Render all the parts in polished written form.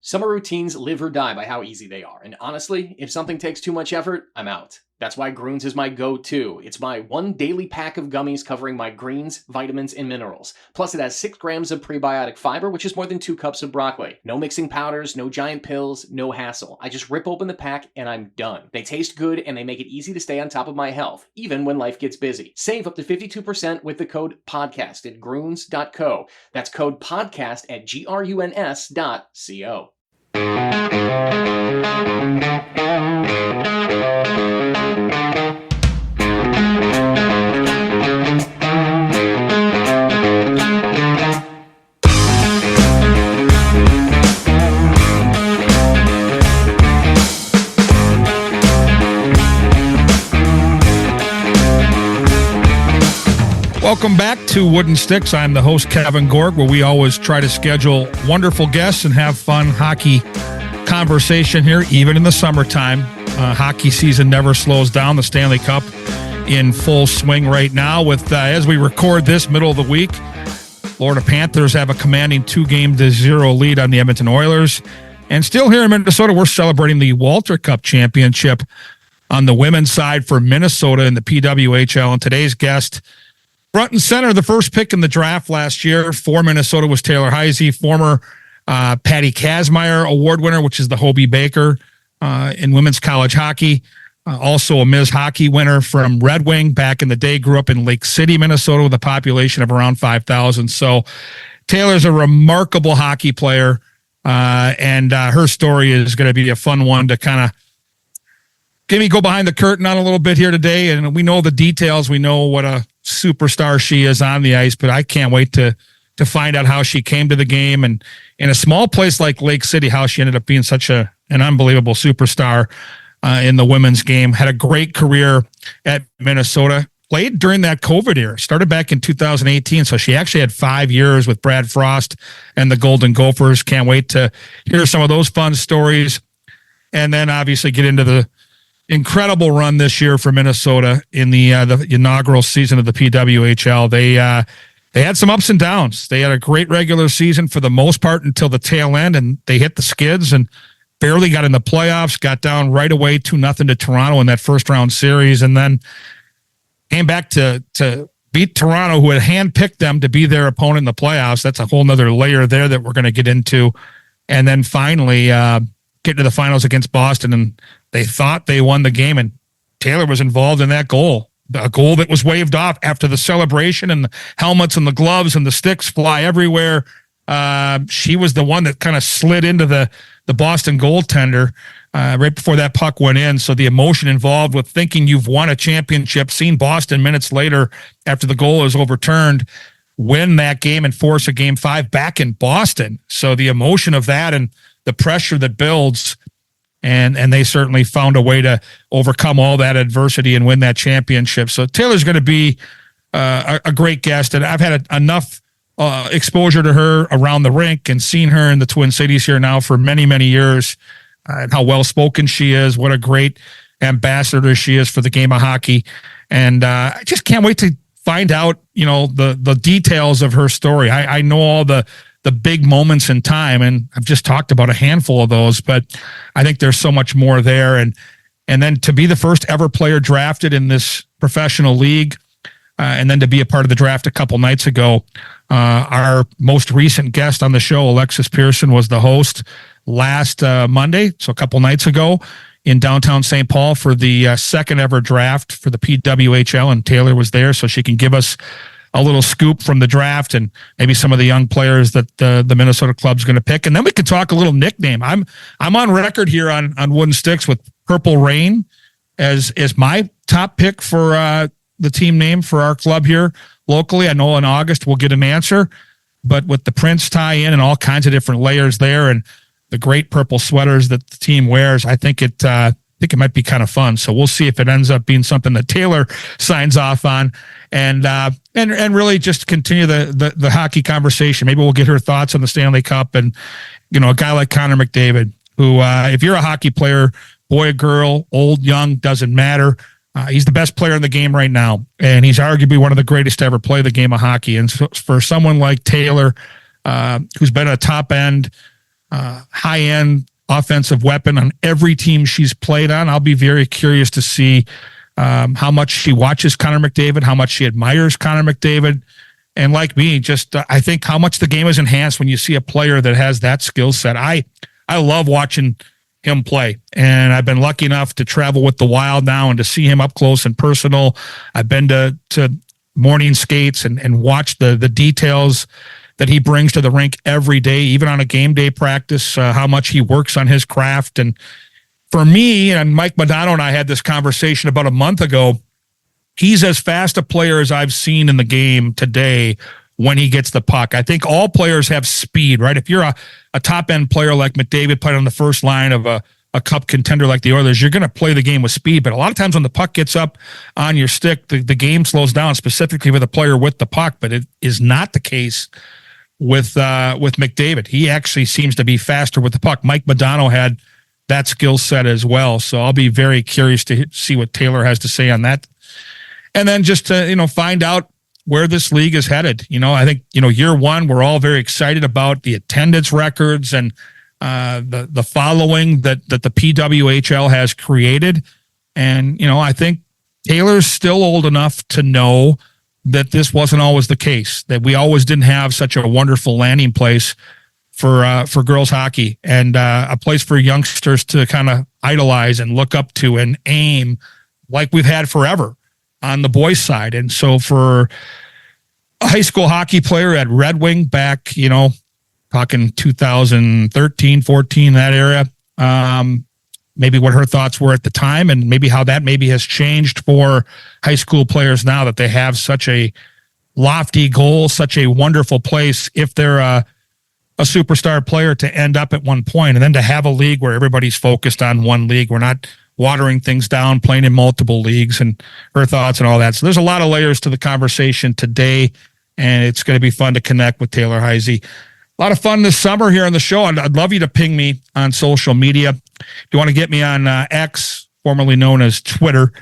Summer routines live or die by how easy they are, and honestly, if something takes too much effort, I'm out. That's why Groons is my go-to. It's my one daily pack of gummies covering my greens, vitamins, and minerals. Plus, it has 6 grams of prebiotic fiber, which is more than 2 cups of broccoli. No mixing powders, no giant pills, no hassle. I just rip open the pack and I'm done. They taste good and they make it easy to stay on top of my health, even when life gets busy. Save up to 52% with the code PODCAST at Groons.co. That's code PODCAST at GRUNS.co. Welcome back to Wooden Sticks. I'm the host, Kevin Gorg, where we always try to schedule wonderful guests and have fun hockey conversation here, even in the summertime. Hockey season never slows down. The Stanley Cup in full swing right now with, as we record this, middle of the week, Florida Panthers have a commanding 2-0 lead on the Edmonton Oilers. And still here in Minnesota, we're celebrating the Walter Cup championship on the women's side for Minnesota in the PWHL. And today's guest, front and center, the first pick in the draft last year for Minnesota was Taylor Heise, former Patty Kazmaier Award winner, which is the Hobie Baker in women's college hockey. Also a Ms. Hockey winner from Red Wing back in the day, grew up in Lake City, Minnesota with a population of around 5,000. So Taylor's a remarkable hockey player, and her story is going to be a fun one to kind of go behind the curtain on a little bit here today. And we know the details. We know what a superstar she is on the ice, but I can't wait to find out how she came to the game, and in a small place like Lake City, how she ended up being such an unbelievable superstar in the women's game. Had a great career at Minnesota, played during that COVID era, started back in 2018. So she actually had 5 years with Brad Frost and the Golden Gophers. Can't wait to hear some of those fun stories. And then obviously get into the incredible run this year for Minnesota in the inaugural season of the PWHL. They had some ups and downs. They had a great regular season for the most part until the tail end, and they hit the skids and barely got in the playoffs, got down right away 2-0 to Toronto in that first round series, and then came back to beat Toronto, who had handpicked them to be their opponent in the playoffs. That's a whole nother layer there that we're going to get into. And then finally get to the finals against Boston, and they thought they won the game, and Taylor was involved in that goal. A goal that was waved off after the celebration, and the helmets and the gloves and the sticks fly everywhere. She was the one that kind of slid into the Boston goaltender right before that puck went in. So the emotion involved with thinking you've won a championship, seeing Boston minutes later after the goal is overturned, win that game and force a Game 5 back in Boston. So the emotion of that and the pressure that builds, and they certainly found a way to overcome all that adversity and win that championship. So Taylor's going to be a great guest, and I've had enough exposure to her around the rink and seen her in the Twin Cities here now for many, many years, and how well-spoken she is, what a great ambassador she is for the game of hockey. And I just can't wait to find out, the details of her story. I know all the big moments in time, and I've just talked about a handful of those, but I think there's so much more there. And then to be the first ever player drafted in this professional league, and then to be a part of the draft a couple nights ago. Our most recent guest on the show, Alexis Pearson, was the host last Monday, so a couple nights ago, in downtown St. Paul for the second ever draft for the PWHL, and Taylor was there, so she can give us a little scoop from the draft and maybe some of the young players that the Minnesota club's going to pick. And then we can talk a little nickname. I'm on record here on Wooden Sticks with Purple Rain as my top pick for the team name for our club here locally. I know in August we'll get an answer, but with the Prince tie-in and all kinds of different layers there and the great purple sweaters that the team wears, I think it might be kind of fun. So we'll see if it ends up being something that Taylor signs off on, and really just continue the hockey conversation. Maybe we'll get her thoughts on the Stanley Cup, and a guy like Connor McDavid, who if you're a hockey player, boy or girl, old, young, doesn't matter. He's the best player in the game right now, and he's arguably one of the greatest to ever play the game of hockey. And so for someone like Taylor, who's been a top end high-end offensive weapon on every team she's played on. I'll be very curious to see how much she watches Connor McDavid, how much she admires Connor McDavid. And like me, just I think how much the game is enhanced when you see a player that has that skill set. I love watching him play, and I've been lucky enough to travel with the Wild now and to see him up close and personal. I've been to morning skates and watched the details that he brings to the rink every day, even on a game day practice, how much he works on his craft. And for me, and Mike Modano and I had this conversation about a month ago, he's as fast a player as I've seen in the game today when he gets the puck. I think all players have speed, right? If you're a top-end player like McDavid played on the first line of a cup contender like the Oilers, you're going to play the game with speed. But a lot of times when the puck gets up on your stick, the game slows down, specifically with a player with the puck. But it is not the case with McDavid. He actually seems to be faster with the puck. Mike Modano had that skill set as well. So I'll be very curious to see what Taylor has to say on that. And then just to, find out where this league is headed. I think, year one, we're all very excited about the attendance records and the following that the PWHL has created. And, I think Taylor's still old enough to know that this wasn't always the case, that we always didn't have such a wonderful landing place for girls hockey and a place for youngsters to kind of idolize and look up to and aim like we've had forever on the boys' side. And so for a high school hockey player at Red Wing back, talking 2013, 14, that era, maybe what her thoughts were at the time and maybe how that maybe has changed for high school players now that they have such a lofty goal, such a wonderful place if they're a superstar player to end up at one point, and then to have a league where everybody's focused on one league. We're not watering things down, playing in multiple leagues, and her thoughts and all that. So there's a lot of layers to the conversation today, and it's going to be fun to connect with Taylor Heise. A lot of fun this summer here on the show. I'd love you to ping me on social media. If you want to get me on X, formerly known as Twitter,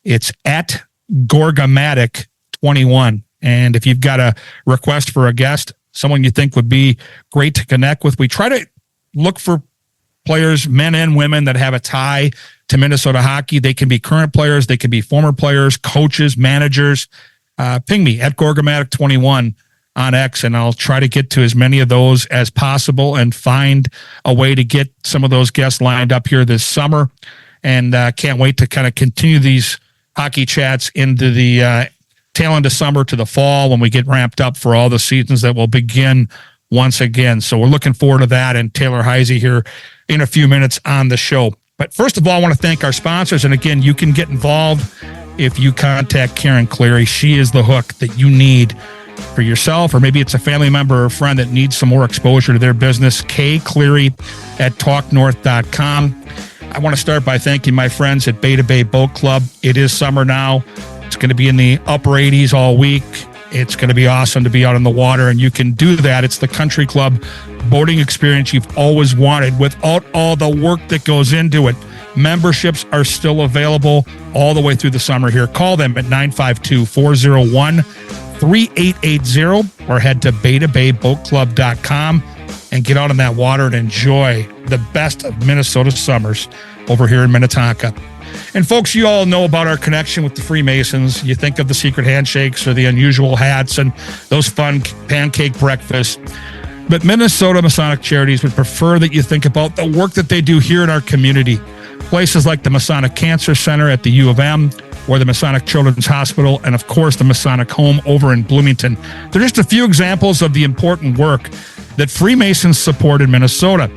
it's at Gorgamatic21. And if you've got a request for a guest, someone you think would be great to connect with, we try to look for players, men and women, that have a tie to Minnesota hockey. They can be current players. They can be former players, coaches, managers. Ping me at Gorgamatic21 on X, and I'll try to get to as many of those as possible and find a way to get some of those guests lined up here this summer. And can't wait to kind of continue these hockey chats into the tail end of summer to the fall when we get ramped up for all the seasons that will begin once again. So we're looking forward to that, and Taylor Heise here in a few minutes on the show. But first of all, I want to thank our sponsors. And again, you can get involved if you contact Karen Cleary. She is the hook that you need for yourself, or maybe it's a family member or friend that needs some more exposure to their business. Cleary at talknorth.com. I want to start by thanking my friends at Bay to Bay Boat Club. It is summer now. It's going to be in the upper 80s all week. It's going to be awesome to be out on the water, and you can do that. It's the country club boating experience you've always wanted without all the work that goes into it. Memberships are still available all the way through the summer here. Call them at 952-401-3880 or head to baytobayboatclub.com and get out on that water and enjoy the best of Minnesota summers over here in Minnetonka. And folks, you all know about our connection with the Freemasons. You think of the secret handshakes or the unusual hats and those fun pancake breakfasts. But Minnesota Masonic Charities would prefer that you think about the work that they do here in our community. Places like the Masonic Cancer Center at the U of M, or the Masonic Children's Hospital, and of course the Masonic Home over in Bloomington. They're just a few examples of the important work that Freemasons support in Minnesota.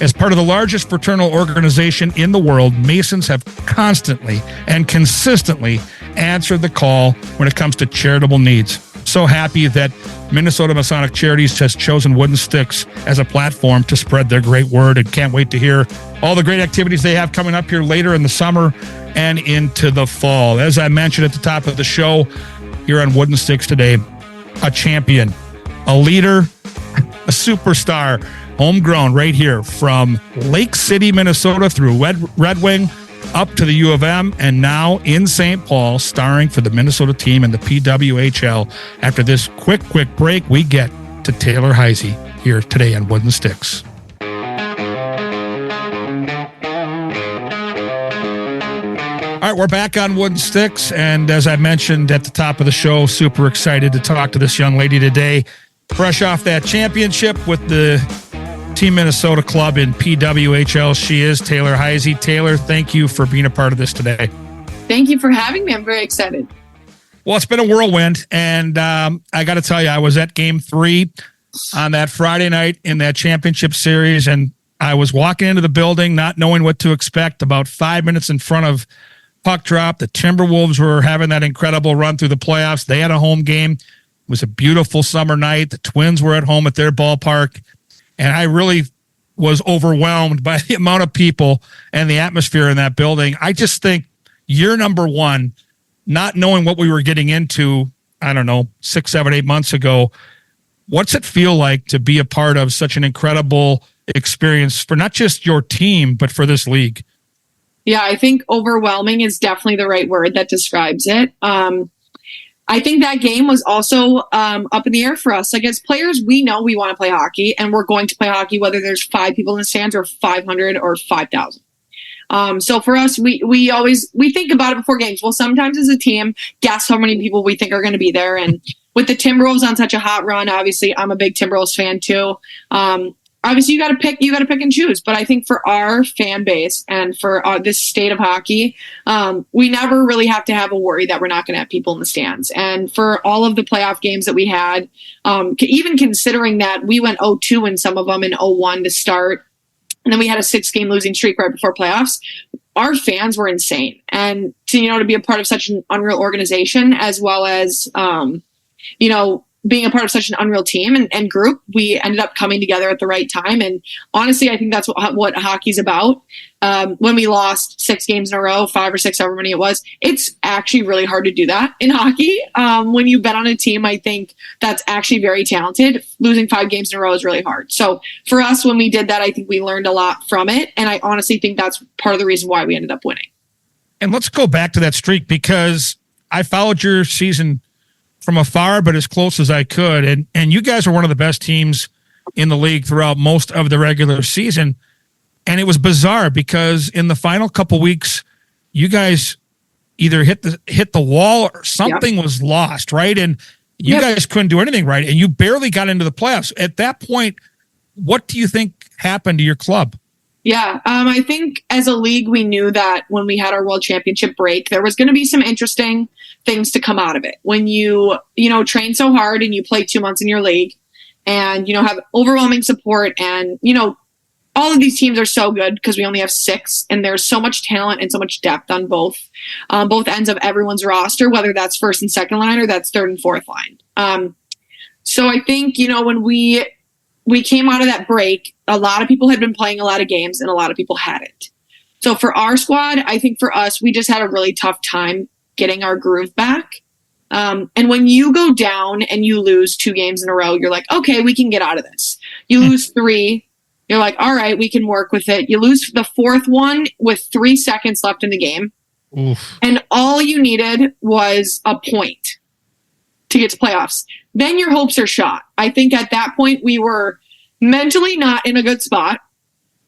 As part of the largest fraternal organization in the world, Masons have constantly and consistently answered the call when it comes to charitable needs. So happy that Minnesota Masonic Charities has chosen Wooden Sticks as a platform to spread their great word, and can't wait to hear all the great activities they have coming up here later in the summer and into the fall. As I mentioned at the top of the show, here on Wooden Sticks today, a champion, a leader, a superstar, homegrown right here from Lake City, Minnesota, through Red Wing, up to the U of M, and now in St. Paul, starring for the Minnesota team in the PWHL. After this quick break, we get to Taylor Heise here today on Wooden Sticks. All right, we're back on Wooden Sticks, and as I mentioned at the top of the show, super excited to talk to this young lady today. Fresh off that championship with the Team Minnesota club in PWHL, she is Taylor Heise. Taylor, thank you for being a part of this today. Thank you for having me. I'm very excited. Well, it's been a whirlwind, and I got to tell you, I was at Game 3 on that Friday night in that championship series, and I was walking into the building not knowing what to expect. About 5 minutes in front of puck drop, the Timberwolves were having that incredible run through the playoffs. They had a home game. It was a beautiful summer night. The Twins were at home at their ballpark, and I really was overwhelmed by the amount of people and the atmosphere in that building. I just think year number one, not knowing what we were getting into, I don't know, 6, 7, 8 months ago, what's it feel like to be a part of such an incredible experience for not just your team, but for this league? Yeah, I think overwhelming is definitely the right word that describes it. I think that game was also up in the air for us. Like, as players, we know we want to play hockey, and we're going to play hockey whether there's 5 people in the stands or 500 or 5,000. So for us, we think about it before games. Well, sometimes as a team, guess how many people we think are going to be there. And with the Timberwolves on such a hot run, obviously I'm a big Timberwolves fan too. Obviously you got to pick and choose. But I think for our fan base and for this state of hockey, we never really have to have a worry that we're not going to have people in the stands. And for all of the playoff games that we had, even considering that we went 0-2 in some of them and 0-1 to start, and then we had a 6-game losing streak right before playoffs, our fans were insane. And to be a part of such an unreal organization, as well as, being a part of such an unreal team and group, we ended up coming together at the right time. And honestly, I think that's what hockey's about. When we lost 6 games in a row, 5 or 6, however many it was, it's actually really hard to do that in hockey. When you bet on a team, I think that's actually very talented. Losing 5 games in a row is really hard. So for us, when we did that, I think we learned a lot from it. And I honestly think that's part of the reason why we ended up winning. And let's go back to that streak, because I followed your season from afar, but as close as I could. And you guys were one of the best teams in the league throughout most of the regular season. And it was bizarre because in the final couple weeks, you guys either hit the wall or something was lost, right? And you guys couldn't do anything right. And you barely got into the playoffs. At that point, what do you think happened to your club? Yeah, I think as a league, we knew that when we had our world championship break, there was going to be some interesting things to come out of it. When you train so hard and you play 2 months in your league and, have overwhelming support and, all of these teams are so good because we only have 6 and there's so much talent and so much depth on both ends of everyone's roster, whether that's first and second line or that's third and fourth line. So I think, when we came out of that break, a lot of people had been playing a lot of games and a lot of people hadn't. So for our squad, I think for us, we just had a really tough time getting our groove back. And when you go down and you lose 2 games in a row, you're like, okay, we can get out of this. You lose 3, you're like, all right, we can work with it. You lose the 4th one with 3 seconds left in the game. Oof. And all you needed was a point to get to playoffs. Then your hopes are shot. I think at that point we were mentally not in a good spot,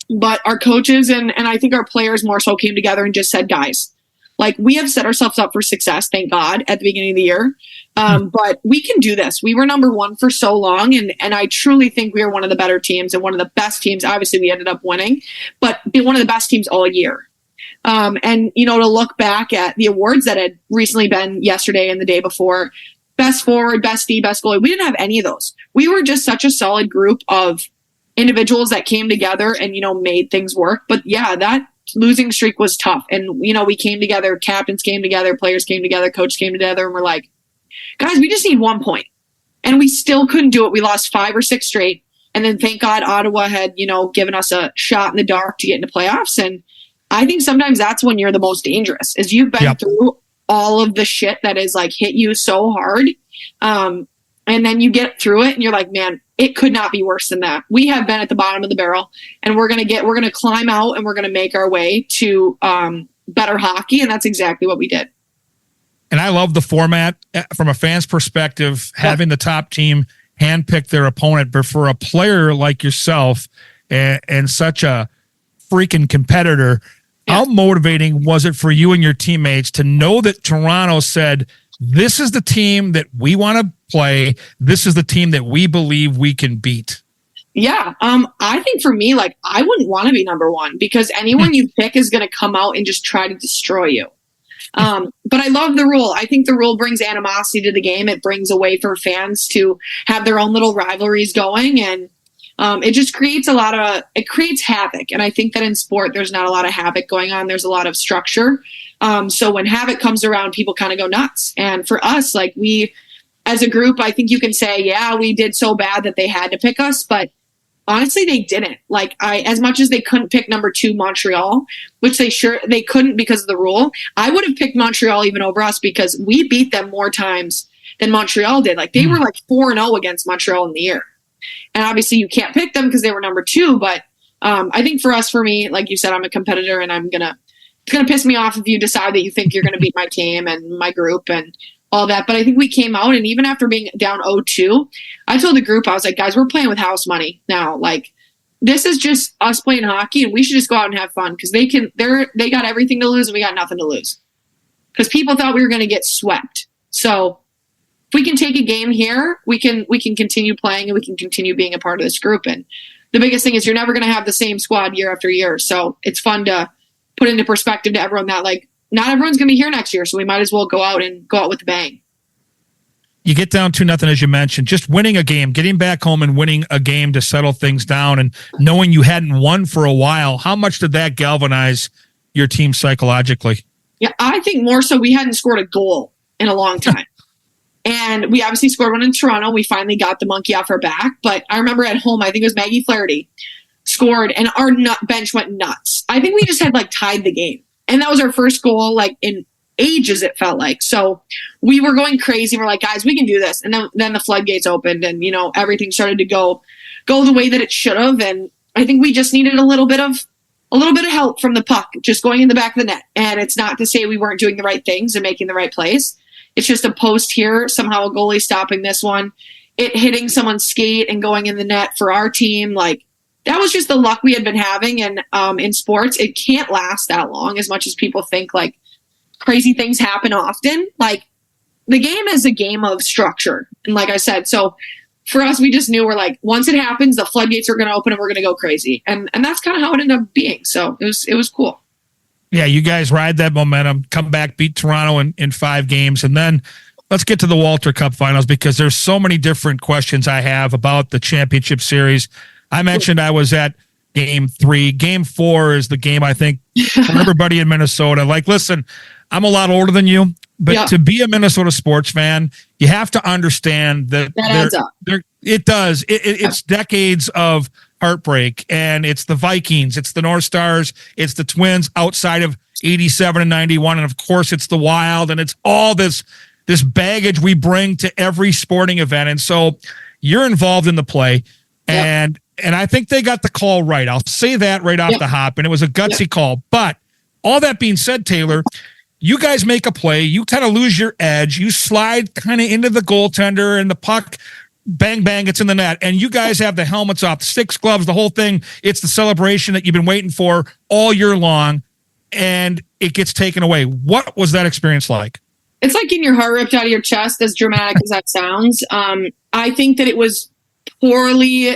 but our coaches and I think our players more so came together and just said, guys, like, we have set ourselves up for success, thank God, at the beginning of the year. But we can do this. We were number 1 for so long, and I truly think we are one of the better teams and one of the best teams. Obviously, we ended up winning, but be one of the best teams all year. And, to look back at the awards that had recently been yesterday and the day before, best forward, best D, best goalie, we didn't have any of those. We were just such a solid group of individuals that came together and, made things work. But yeah, that losing streak was tough. And, we came together, captains came together, players came together, coaches came together, and we're like, guys, we just need 1 point. And we still couldn't do it. We lost 5 or 6 straight. And then thank God Ottawa had, given us a shot in the dark to get into playoffs. And I think sometimes that's when you're the most dangerous, is you've been through all of the shit that is like hit you so hard. And then you get through it and you're like, man, it could not be worse than that. We have been at the bottom of the barrel and we're going to climb out and we're going to make our way to better hockey. And that's exactly what we did. And I love the format from a fan's perspective, having the top team handpick their opponent, but for a player like yourself and such a freaking competitor, How motivating was it for you and your teammates to know that Toronto said, this is the team that we want to play. This is the team that we believe we can beat? Yeah. I think for me, like, I wouldn't want to be number one because anyone you pick is going to come out and just try to destroy you. But I love the rule. I think the rule brings animosity to the game. It brings a way for fans to have their own little rivalries going. And it just creates it creates havoc. And I think that in sport, there's not a lot of havoc going on. There's a lot of structure. So when havoc comes around, people kind of go nuts. And for us, like, we, as a group, I think you can say, yeah, we did so bad that they had to pick us, but honestly, they didn't. Like, as much as they couldn't pick number 2 Montreal, which they couldn't because of the rule, I would have picked Montreal even over us because we beat them more times than Montreal did. Like, they were like 4-0 against Montreal in the year. And obviously you can't pick them because they were number 2. But I think for me, like you said, I'm a competitor and it's going to piss me off if you decide that you think you're going to beat my team and my group and all that. But I think we came out, and even after being down 0-2, I told the group, I was like, guys, we're playing with house money now. Like, this is just us playing hockey, and we should just go out and have fun because they got everything to lose and we got nothing to lose. Because people thought we were going to get swept. So if we can take a game here, we can continue playing and we can continue being a part of this group. And the biggest thing is you're never going to have the same squad year after year. So it's fun to put into perspective to everyone that, like, not everyone's going to be here next year, so we might as well go out with a bang. You get down 2-0, as you mentioned, just winning a game, getting back home and winning a game to settle things down, and knowing you hadn't won for a while. How much did that galvanize your team psychologically? Yeah, I think more so we hadn't scored a goal in a long time. And we obviously scored one in Toronto. We finally got the monkey off our back. But I remember at home, I think it was Maggie Flaherty scored, and our bench went nuts. I think we just had, like, tied the game. And that was our first goal, like, in ages, it felt like. So we were going crazy. We're like, guys, we can do this. And then the floodgates opened, and, everything started to go the way that it should have. And I think we just needed a little bit of help from the puck, just going in the back of the net. And it's not to say we weren't doing the right things and making the right plays. It's just a post here, somehow a goalie stopping this one, it hitting someone's skate and going in the net for our team. Like, that was just the luck we had been having. And in sports, it can't last that long as much as people think, like, crazy things happen often. Like, the game is a game of structure. And like I said, so for us, we just knew we're like, once it happens, the floodgates are going to open and we're going to go crazy. And that's kind of how it ended up being. So it was cool. Yeah, you guys ride that momentum, come back, beat Toronto in 5 games. And then let's get to the Walter Cup finals, because there's so many different questions I have about the championship series. I mentioned I was at game 3. Game 4 is the game, I think, for everybody in Minnesota. Like, listen, I'm a lot older than you, but to be a Minnesota sports fan, you have to understand that adds up. It does. It's decades of heartbreak, and it's the Vikings, it's the North Stars, it's the Twins outside of 87 and 91, and of course it's the Wild, and it's all this baggage we bring to every sporting event. And so you're involved in the play, and I think they got the call right. I'll say that right off the hop, and it was a gutsy call. But all that being said, Taylor, you guys make a play, you kind of lose your edge, you slide kind of into the goaltender, and the puck, bang, bang, it's in the net. And you guys have the helmets off, the sticks, gloves, the whole thing. It's the celebration that you've been waiting for all year long, and it gets taken away. What was that experience like? It's like getting your heart ripped out of your chest, as dramatic as that sounds. I think that it was poorly.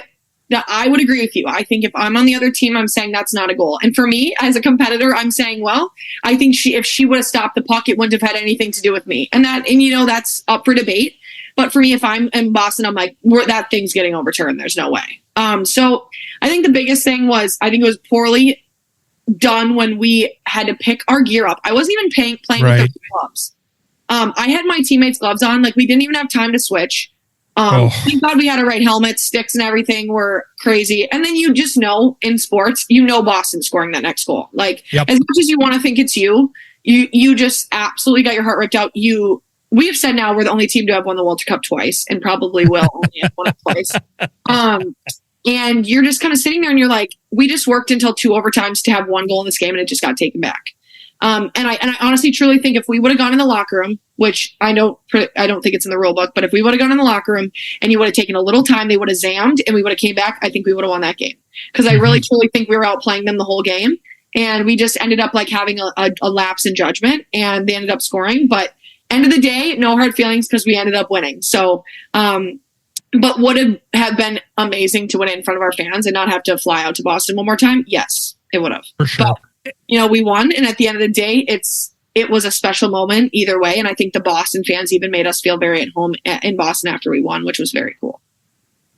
I would agree with you. I think if I'm on the other team, I'm saying that's not a goal. And for me, as a competitor, I'm saying, well, I think if she would have stopped the puck, it wouldn't have had anything to do with me. And that's up for debate. But for me, if I'm in Boston, I'm like, that thing's getting overturned. There's no way. So I think the biggest thing was, I think it was poorly done when we had to pick our gear up. I wasn't even playing with the gloves. I had my teammates' gloves on. Like, we didn't even have time to switch. Thank God we had our right helmets, sticks and everything were crazy. And then you just know in sports, Boston scoring that next goal. Like, as much as you want to think it's you just absolutely got your heart ripped out. We have said now we're the only team to have won the Walter Cup twice, and probably will only have won it twice. And you're just kind of sitting there and you're like, we just worked until 2 overtimes to have 1 goal in this game, and it just got taken back. And I honestly truly think if we would have gone in the locker room, which I don't think it's in the rule book, but if we would have gone in the locker room and you would have taken a little time, they would have zammed and we would have came back, I think we would have won that game. Because I really truly think we were outplaying them the whole game. and we just ended up like having a lapse in judgment, and they ended up scoring. But end of the day, no hard feelings because we ended up winning. So, but would it have been amazing to win it in front of our fans and not have to fly out to Boston one more time? Yes, it would have. For sure. But, we won, and at the end of the day, it was a special moment either way, and I think the Boston fans even made us feel very at home in Boston after we won, which was very cool.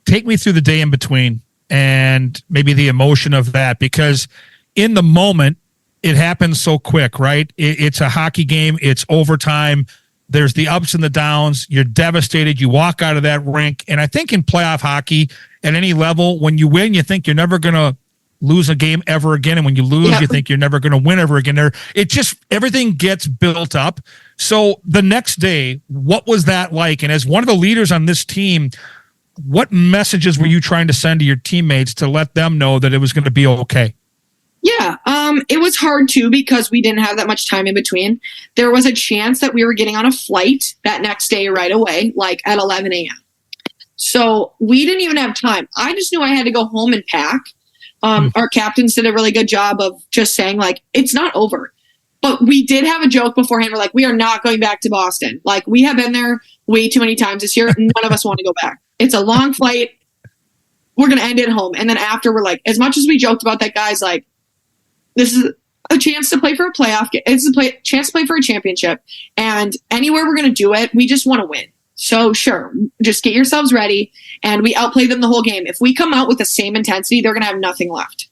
Take me through the day in between and maybe the emotion of that, because in the moment, it happens so quick, right? It's a hockey game. It's overtime. There's the ups and the downs. You're devastated. You walk out of that rink. And I think in playoff hockey at any level, when you win, you think you're never going to lose a game ever again. And when you lose, you think you're never going to win ever again. Everything gets built up. So the next day, what was that like? And as one of the leaders on this team, what messages were you trying to send to your teammates to let them know that it was going to be okay? Yeah, it was hard too because we didn't have that much time in between. There was a chance that we were getting on a flight that next day right away, like at 11 a.m. So we didn't even have time. I just knew I had to go home and pack. Our captains did a really good job of just saying, like, it's not over. But we did have a joke beforehand. We're like, we are not going back to Boston. Like, we have been there way too many times this year. None of us want to go back. It's a long flight. We're going to end it home. And then after, we're like, as much as we joked about that, guys, like, this is a chance to play for a playoff game. It's a chance to play for a championship. And anywhere we're going to do it, we just want to win. So sure, just get yourselves ready. And we outplay them the whole game. If we come out with the same intensity, they're going to have nothing left.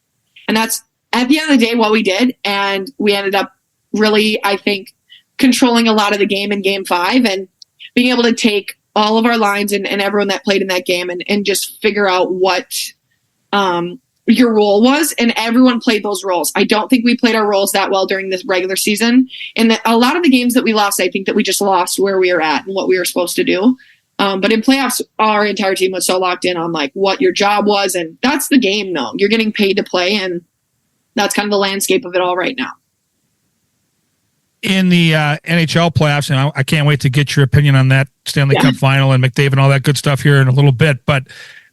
And that's at the end of the day what we did. And we ended up really, I think, controlling a lot of the game in game 5 and being able to take all of our lines and everyone that played in that game and just figure out what your role was. And everyone played those roles. I don't think we played our roles that well during this regular season. And a lot of the games that we lost, I think that we just lost where we were at and what we were supposed to do. But in playoffs, our entire team was so locked in on like what your job was. And that's the game, though. You're getting paid to play. And that's kind of the landscape of it all right now. In the NHL playoffs, and I can't wait to get your opinion on that Stanley Cup final and McDavid and all that good stuff here in a little bit, but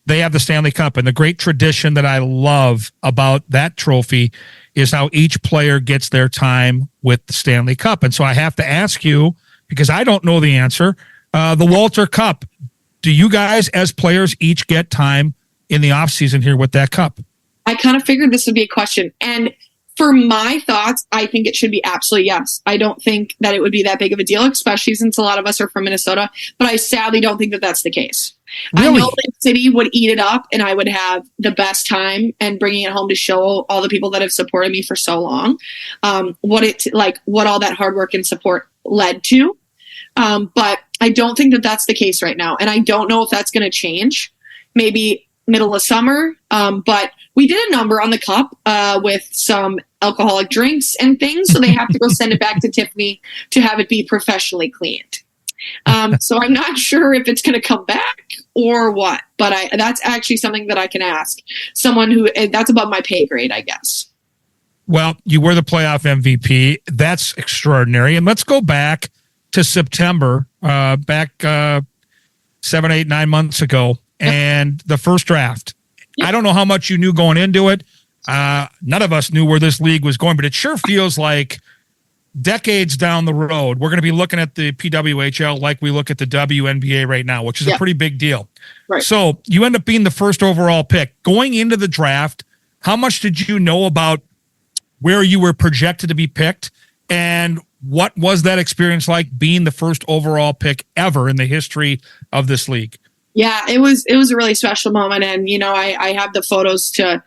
they have the Stanley Cup, and the great tradition that I love about that trophy is how each player gets their time with the Stanley Cup. And so I have to ask you, because I don't know the answer, the Walter Cup, do you guys as players each get time in the offseason here with that cup? I kind of figured this would be a question, and for my thoughts, I think it should be absolutely yes. I don't think that it would be that big of a deal, especially since a lot of us are from Minnesota, but I sadly don't think that that's the case. Really? I know Lake City would eat it up and I would have the best time and bringing it home to show all the people that have supported me for so long, what all that hard work and support led to. But I don't think that that's the case right now. And I don't know if that's going to change maybe middle of summer. But we did a number on the cup with some alcoholic drinks and things. So they have to go send it back to Tiffany to have it be professionally cleaned. So I'm not sure if it's going to come back or what, but that's actually something that I can ask someone who that's above my pay grade, I guess. Well, you were the playoff MVP. That's extraordinary. And let's go back to September, back 7, 8, 9 months ago, and the first draft. I don't know how much you knew going into it. None of us knew where this league was going, but it sure feels like decades down the road, we're going to be looking at the PWHL like we look at the WNBA right now, which is a pretty big deal. Right. So you end up being the first overall pick. Going into the draft, how much did you know about where you were projected to be picked, and what was that experience like being the first overall pick ever in the history of this league? Yeah, it was a really special moment. And, I have the photos to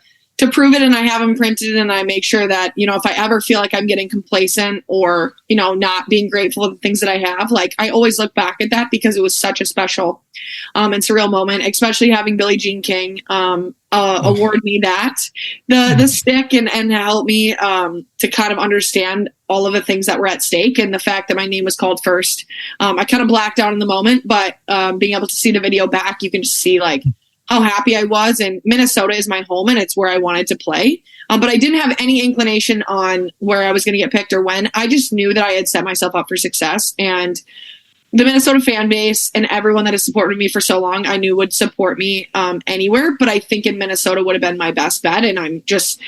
prove it, and I have them printed, and I make sure that, if I ever feel like I'm getting complacent or, not being grateful for the things that I have, like I always look back at that because it was such a special and surreal moment, especially having Billie Jean King award me the stick and help me to kind of understand all of the things that were at stake, and the fact that my name was called first. I kind of blacked out in the moment, but being able to see the video back, you can just see like how happy I was. And Minnesota is my home, and it's where I wanted to play. But I didn't have any inclination on where I was going to get picked or when. I just knew that I had set myself up for success. And, the Minnesota fan base and everyone that has supported me for so long, I knew would support me anywhere. But I think in Minnesota would have been my best bet. And I'm just,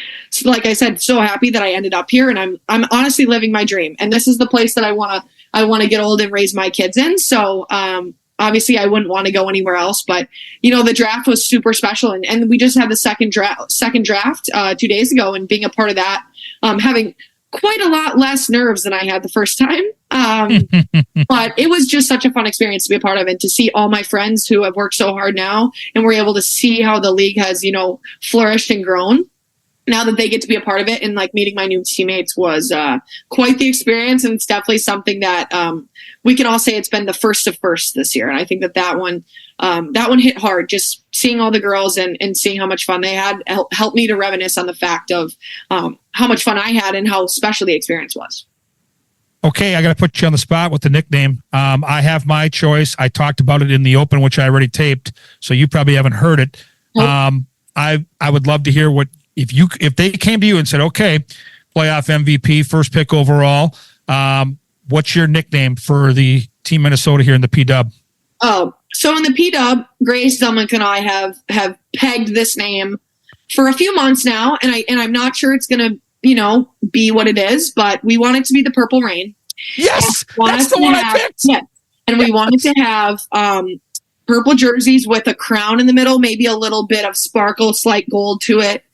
like I said, so happy that I ended up here. And I'm honestly living my dream. And this is the place that I want to get old and raise my kids in. So obviously I wouldn't want to go anywhere else. But, the draft was super special. And we just had the second draft 2 days ago. And being a part of that, having quite a lot less nerves than I had the first time. But it was just such a fun experience to be a part of, and to see all my friends who have worked so hard now and we're able to see how the league has, flourished and grown now that they get to be a part of it. And like meeting my new teammates was quite the experience. And it's definitely something that we can all say it's been the first of first this year. And I think that one hit hard. Just seeing all the girls and seeing how much fun they had helped me to reminisce on the fact of how much fun I had and how special the experience was. Okay, I got to put you on the spot with the nickname. I have my choice. I talked about it in the open, which I already taped, so you probably haven't heard it. Nope. I would love to hear if they came to you and said, okay, playoff MVP, first pick overall, what's your nickname for the Team Minnesota here in the P-Dub? Oh, so in the P-Dub, Grace Zelnick and I have pegged this name for a few months now, and I'm not sure it's going to be what it is, but we want it to be the Purple Rain. Yes, that's the one I picked. Yeah, and we wanted to have purple jerseys with a crown in the middle, maybe a little bit of sparkle, slight gold to it.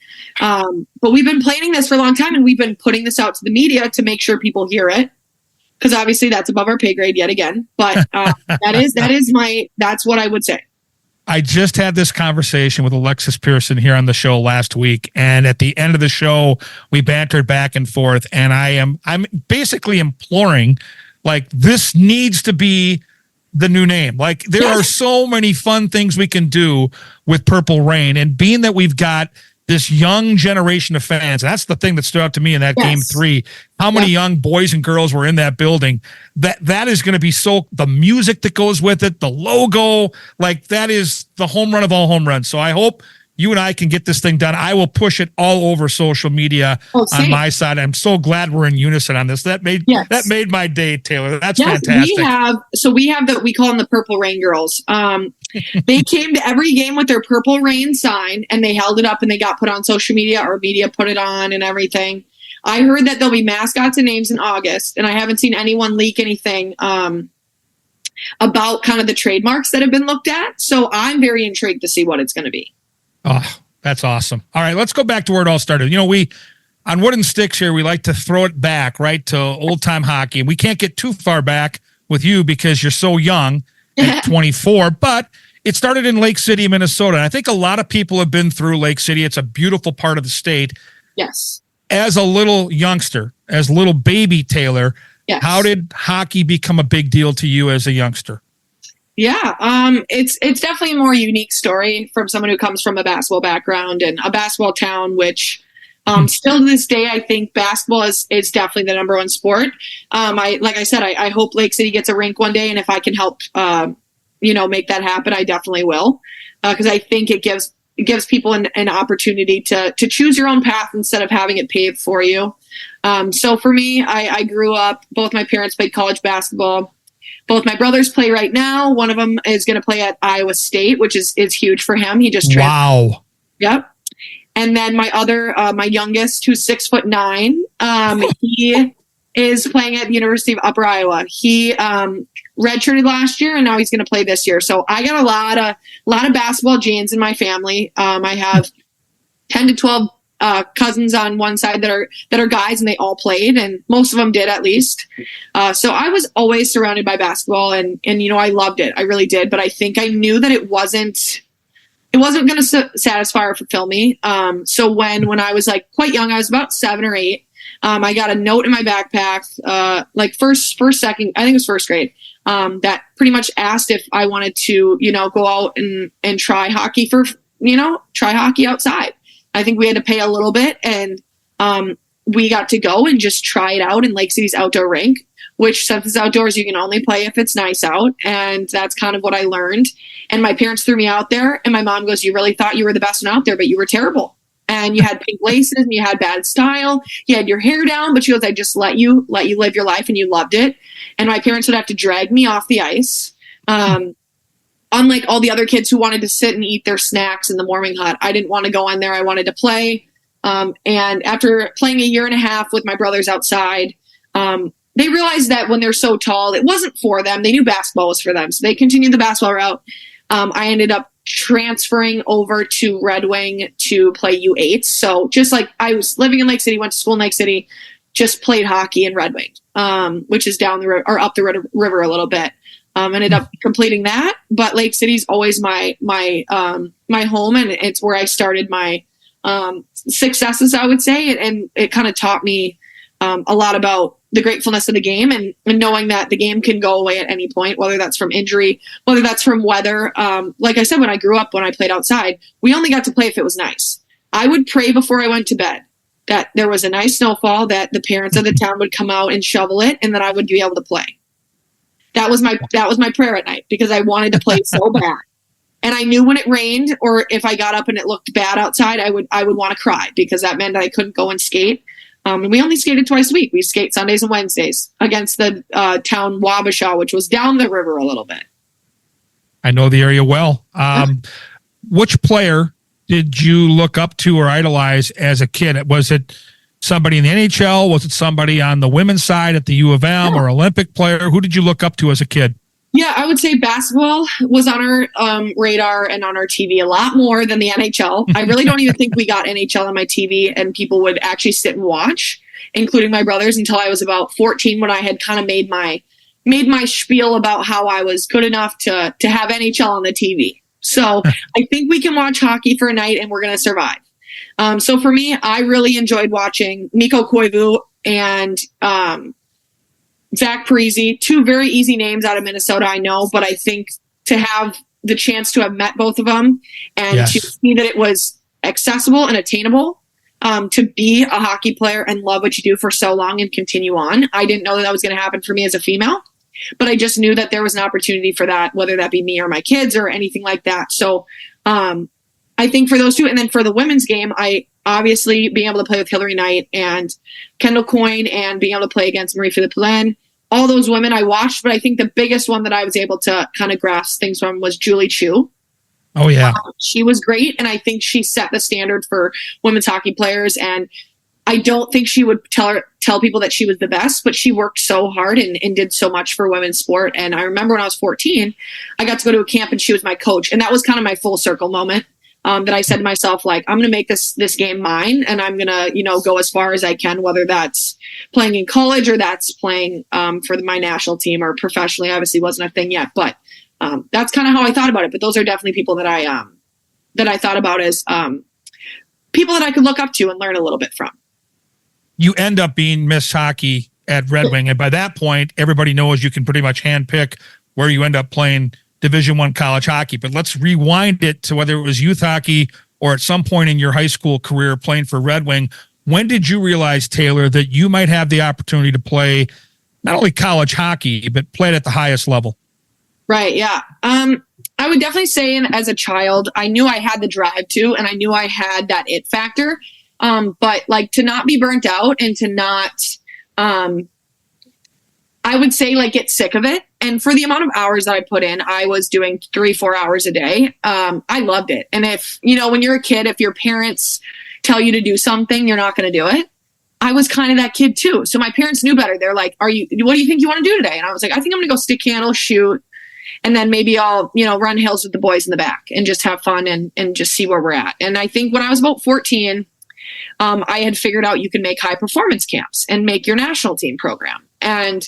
But we've been planning this for a long time, and we've been putting this out to the media to make sure people hear it, because obviously that's above our pay grade yet again. But that's what I would say. I just had this conversation with Alexis Pearson here on the show last week, and at the end of the show, we bantered back and forth, and I'm basically imploring, like, this needs to be the new name. Like, there are so many fun things we can do with Purple Rain, and being that we've got this young generation of fans, that's the thing that stood out to me in that game 3. How many young boys and girls were in that building? That is going to be the music that goes with it, the logo, like that is the home run of all home runs. So I hope you and I can get this thing done. I will push it all over social media on my side. I'm so glad we're in unison on this. That made my day, Taylor. That's fantastic. We have we call them the Purple Rain Girls. They came to every game with their Purple Rain sign, and they held it up and they got put on social media, or media put it on and everything. I heard that there'll be mascots and names in August, and I haven't seen anyone leak anything about kind of the trademarks that have been looked at. So I'm very intrigued to see what it's going to be. Oh, that's awesome. All right, let's go back to where it all started. We, on Wooden Sticks here, we like to throw it back, right, to old-time hockey. We can't get too far back with you because you're so young at 24, but it started in Lake City, Minnesota. And I think a lot of people have been through Lake City. It's a beautiful part of the state. Yes. As a little youngster, as little baby Taylor, how did hockey become a big deal to you as a youngster? Yeah, it's definitely a more unique story from someone who comes from a basketball background and a basketball town, which still to this day, I think basketball is definitely the number one sport. Like I said, I hope Lake City gets a rink one day, and if I can help, make that happen, I definitely will, because I think it gives people an opportunity to choose your own path instead of having it paved for you. So for me, I grew up, both my parents played college basketball. Both my brothers play right now. One of them is going to play at Iowa State, which is huge for him. He just wow. Yep. And then my youngest, who's 6'9", he is playing at the University of Upper Iowa. He redshirted last year, and now he's going to play this year. So I got a lot of basketball genes in my family. I have 10 to 12 cousins on one side that are guys, and they all played, and most of them did at least. So I was always surrounded by basketball, and I loved it. I really did. But I think I knew that it wasn't going to satisfy or fulfill me. So when I was like quite young, I was about 7 or 8. I got a note in my backpack, second, I think it was first grade, that pretty much asked if I wanted to, go out and try hockey try hockey outside. I think we had to pay a little bit, and we got to go and just try it out in Lake City's outdoor rink, which since it's outdoors, you can only play if it's nice out. And that's kind of what I learned. And my parents threw me out there, and my mom goes, "You really thought you were the best one out there, but you were terrible." and you had pink laces and you had bad style. You had your hair down, but she goes, I just let you live your life and you loved it. And my parents would have to drag me off the ice. Unlike all the other kids who wanted to sit and eat their snacks in the warming hut, I didn't want to go in there. I wanted to play. And after playing a year and a half with my brothers outside, they realized that when they're so tall, it wasn't for them. They knew basketball was for them. So they continued the basketball route. I ended up transferring over to Red Wing to play U8. So just like I was living in Lake City, went to school in Lake City, just played hockey in Red Wing, which is down the river or up the river a little bit. Ended up completing that, but Lake City's always my home, and it's where I started my successes, I would say, and it kind of taught me a lot about the gratefulness of the game and knowing that the game can go away at any point, whether that's from injury, whether that's from weather. Like I said, when I grew up, when I played outside, we only got to play if it was nice. I would pray before I went to bed that there was a nice snowfall, that the parents of the town would come out and shovel it, and that I would be able to play. That was my prayer at night, because I wanted to play so bad. And I knew when it rained, or if I got up and it looked bad outside, I would want to cry, because that meant I couldn't go and skate. And we only skated twice a week. We skate Sundays and Wednesdays against the town Wabasha, which was down the river a little bit. I know the area well. Which player did you look up to or idolize as a kid? Was it somebody in the NHL? Was it somebody on the women's side at the U of M or Olympic player? Who did you look up to as a kid? Yeah, I would say basketball was on our radar and on our TV a lot more than the NHL. I really don't even think we got NHL on my TV and people would actually sit and watch, including my brothers, until I was about 14, when I had kind of made my spiel about how I was good enough to have NHL on the TV. So I think we can watch hockey for a night and we're going to survive. So for me, I really enjoyed watching Mikko Koivu and Zach Parise, two very easy names out of Minnesota, I know, but I think to have the chance to have met both of them and to see that it was accessible and attainable to be a hockey player and love what you do for so long and continue on. I didn't know that was going to happen for me as a female, but I just knew that there was an opportunity for that, whether that be me or my kids or anything like that. So I think for those two, and then for the women's game, I obviously being able to play with Hillary Knight and Kendall Coyne and being able to play against Marie-Philippe Poulin, all those women I watched, but I think the biggest one that I was able to kind of grasp things from was Julie Chu. Oh, yeah. She was great, and I think she set the standard for women's hockey players, and I don't think she would tell people that she was the best, but she worked so hard and did so much for women's sport. And I remember when I was 14, I got to go to a camp, and she was my coach, and that was kind of my full circle moment. That I said to myself, like, I'm going to make this game mine, and I'm going to, go as far as I can, whether that's playing in college or that's playing for my national team or professionally. Obviously wasn't a thing yet, but that's kind of how I thought about it. But those are definitely people that I thought about as people that I could look up to and learn a little bit from. You end up being Miss Hockey at Red Wing, and by that point, everybody knows you can pretty much handpick where you end up playing Division I college hockey. But let's rewind it to whether it was youth hockey or at some point in your high school career playing for Red Wing. When did you realize, Taylor, that you might have the opportunity to play not only college hockey, but play it at the highest level? Right. Yeah. I would definitely say as a child, I knew I had the drive to, and I knew I had that it factor. But like to not be burnt out and to not, I would say like get sick of it. And for the amount of hours that I put in, I was doing 3-4 hours a day. I loved it. And if, when you're a kid, if your parents tell you to do something, you're not going to do it. I was kind of that kid too. So my parents knew better. They're like, what do you think you want to do today? And I was like, I think I'm going to go stick handle, shoot. And then maybe I'll, run hills with the boys in the back and just have fun and just see where we're at. And I think when I was about 14, I had figured out you can make high performance camps and make your national team program. And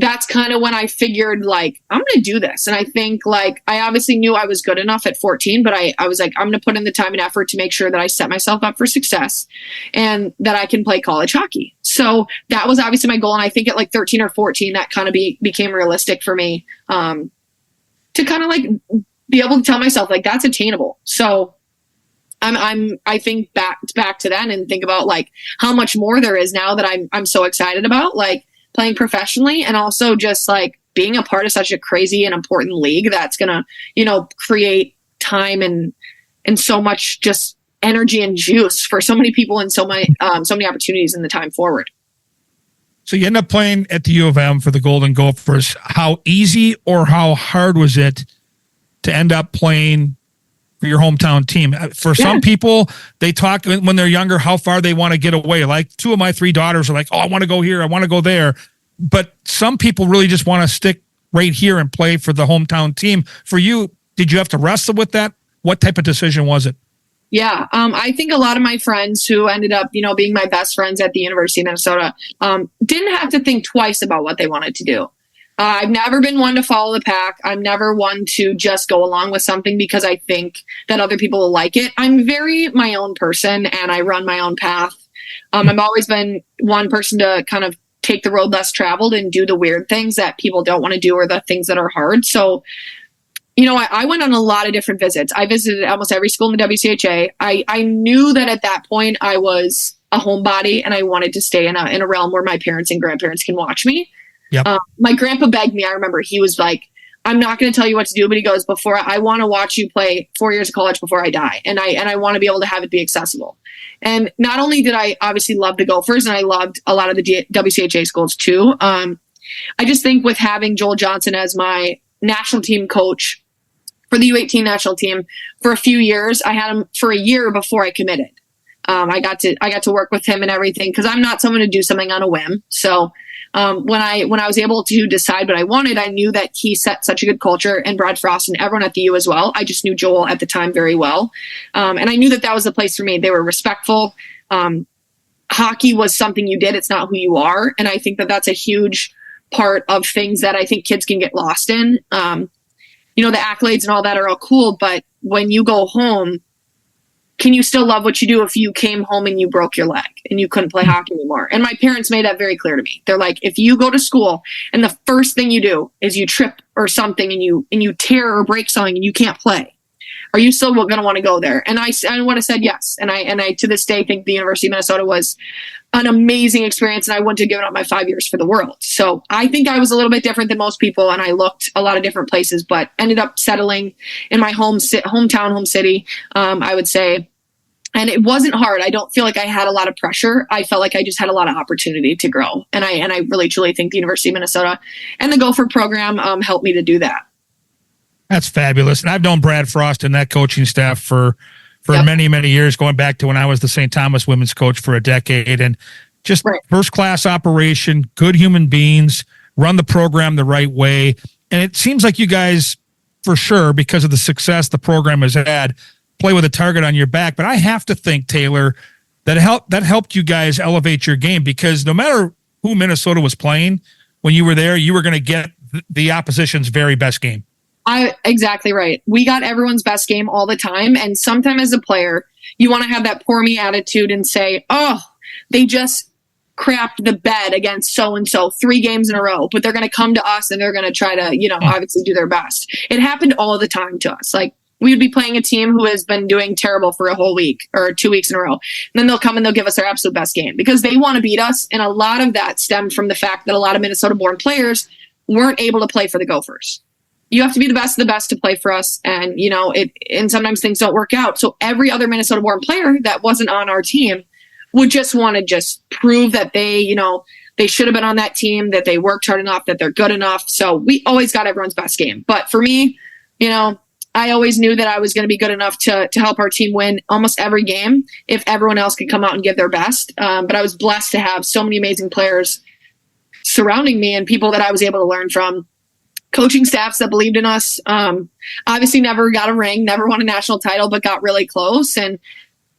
that's kind of when I figured like, I'm going to do this. And I think like, I obviously knew I was good enough at 14, but I was like, I'm going to put in the time and effort to make sure that I set myself up for success and that I can play college hockey. So that was obviously my goal. And I think at like 13 or 14, that kind of became realistic for me, to kind of like be able to tell myself like, that's attainable. So I think back to then and think about like how much more there is now that I'm so excited about like playing professionally and also just like being a part of such a crazy and important league that's going to, create time and so much just energy and juice for so many people and so many opportunities in the time forward. So you end up playing at the U of M for the Golden Gophers. How easy or how hard was it to end up playing for your hometown team? For some people, they talk when they're younger how far they want to get away. Like 2 of my 3 daughters are like, oh, I want to go here, I want to go there. But some people really just want to stick right here and play for the hometown team. For you, did you have to wrestle with that? What type of decision was it? Yeah, I think a lot of my friends who ended up, being my best friends at the University of Minnesota, didn't have to think twice about what they wanted to do. I've never been one to follow the pack. I'm never one to just go along with something because I think that other people will like it. I'm very my own person and I run my own path. I've always been one person to kind of take the road less traveled and do the weird things that people don't want to do or the things that are hard. So, I went on a lot of different visits. I visited almost every school in the WCHA. I knew that at that point I was a homebody and I wanted to stay in a realm where my parents and grandparents can watch me. Yep. My grandpa begged me. I remember he was like, I'm not going to tell you what to do, but he goes, I want to watch you play 4 years of college before I die. And I want to be able to have it be accessible. And not only did I obviously love the Gophers and I loved a lot of the WCHA schools too. I just think with having Joel Johnson as my national team coach for the U18 national team for a few years, I had him for a year before I committed. I got to work with him and everything because I'm not someone to do something on a whim. So when I was able to decide what I wanted, I knew that he set such a good culture, and Brad Frost and everyone at the U as well. I just knew Joel at the time very well. And I knew that was the place for me. They were respectful. Hockey was something you did. It's not who you are. And I think that that's a huge part of things that I think kids can get lost in. The accolades and all that are all cool, but when you go home, can you still love what you do if you came home and you broke your leg and you couldn't play hockey anymore? And my parents made that very clear to me. They're like, if you go to school and the first thing you do is you trip or something and you tear or break something and you can't play, are you still going to want to go there? And I would have said yes. And I to this day think the University of Minnesota was an amazing experience, and I wouldn't have given up my 5 years for the world. So I think I was a little bit different than most people, and I looked a lot of different places, but ended up settling in my home city, I would say. And it wasn't hard. I don't feel like I had a lot of pressure. I felt like I just had a lot of opportunity to grow. And I really, truly think the University of Minnesota and the Gopher program helped me to do that. That's fabulous. And I've known Brad Frost and that coaching staff for many, many years, going back to when I was the St. Thomas women's coach for a decade. And just first-class operation, good human beings, run the program the right way. And it seems like you guys, for sure, because of the success the program has had, play with a target on your back. But I have to think, Taylor, that helped you guys elevate your game, because no matter who Minnesota was playing when you were there, you were going to get the opposition's very best game. Exactly right. We got everyone's best game all the time. And sometimes as a player, you want to have that poor me attitude and say, oh, they just crapped the bed against so-and-so 3 games in a row, but they're going to come to us and they're going to try to, obviously do their best. It happened all the time to us. Like, we would be playing a team who has been doing terrible for a whole week or 2 weeks in a row. And then they'll come and they'll give us their absolute best game because they want to beat us. And a lot of that stemmed from the fact that a lot of Minnesota-born players weren't able to play for the Gophers. You have to be the best of the best to play for us. And, and sometimes things don't work out. So every other Minnesota-born player that wasn't on our team would just want to just prove that they should have been on that team, that they worked hard enough, that they're good enough. So we always got everyone's best game. But for me, I always knew that I was going to be good enough to help our team win almost every game if everyone else could come out and give their best. But I was blessed to have so many amazing players surrounding me and people that I was able to learn from. Coaching staffs that believed in us. Obviously never got a ring, never won a national title, but got really close. And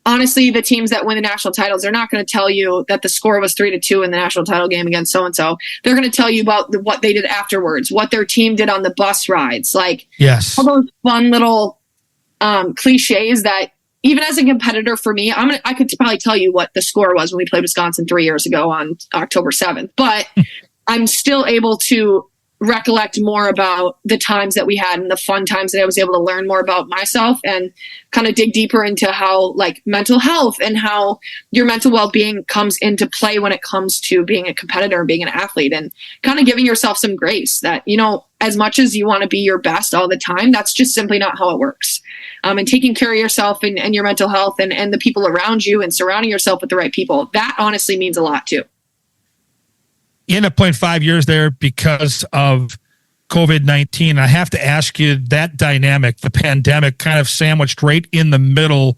honestly, the teams that win the national titles, they're not going to tell you that the score was 3-2 in the national title game against so-and-so. They're going to tell you about what they did afterwards, what their team did on the bus rides. Like, yes, all those fun little cliches that even as a competitor for me, I could probably tell you what the score was when we played Wisconsin 3 years ago on October 7th, but I'm still able to recollect more about the times that we had and the fun times that I was able to learn more about myself and kind of dig deeper into how like mental health and how your mental well-being comes into play when it comes to being a competitor and being an athlete, and kind of giving yourself some grace that, as much as you want to be your best all the time, that's just simply not how it works. and taking care of yourself and your mental health and the people around you and surrounding yourself with the right people. That honestly means a lot too. You end up playing 5 years there because of COVID-19. I have to ask you, that dynamic, the pandemic kind of sandwiched right in the middle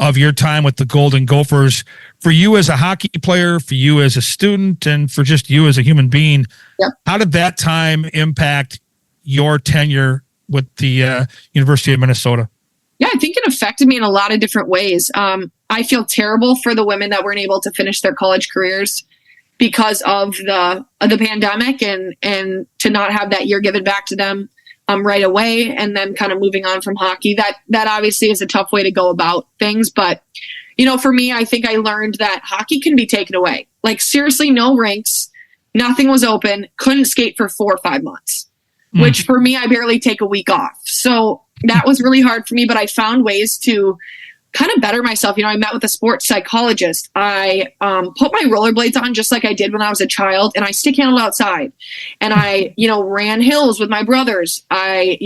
of your time with the Golden Gophers. For you as a hockey player, for you as a student, and for just you as a human being, Yep. How did that time impact your tenure with the University of Minnesota? Yeah, I think it affected me in a lot of different ways. I feel terrible for the women that weren't able to finish their college careers because of the pandemic and to not have that year given back to them right away, and then kind of moving on from hockey. That obviously is a tough way to go about things. But, for me, I think I learned that hockey can be taken away. Like, seriously, no rinks, nothing was open, couldn't skate for 4 or 5 months, which for me, I barely take a week off. So that was really hard for me, but I found ways to kind of better myself. I met with a sports psychologist. I put my rollerblades on just like I did when I was a child, and I stick handled outside. And I, ran hills with my brothers. I,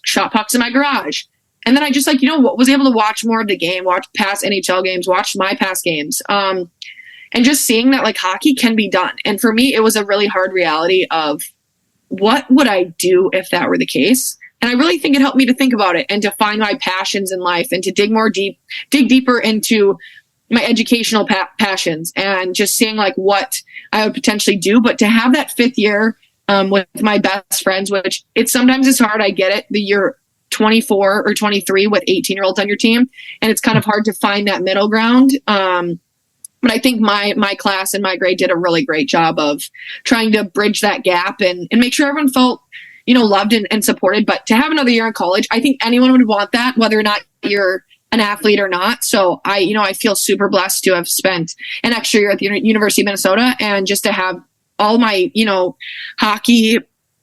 shot pucks in my garage. And then I just was able to watch more of the game, watch past NHL games, watch my past games. And just seeing that hockey can be done. And for me, it was a really hard reality of what would I do if that were the case? And I really think it helped me to think about it and to find my passions in life and to dig deeper into my educational passions and just seeing what I would potentially do. But to have that 5th year with my best friends, which sometimes it's hard. I get it. You're 24 or 23 with 18-year-olds on your team, and it's kind of hard to find that middle ground. But I think my class and my grade did a really great job of trying to bridge that gap and make sure everyone felt loved and supported. But to have another year in college, I think anyone would want that, whether or not you're an athlete or not. So I feel super blessed to have spent an extra year at the University of Minnesota and just to have all my, hockey,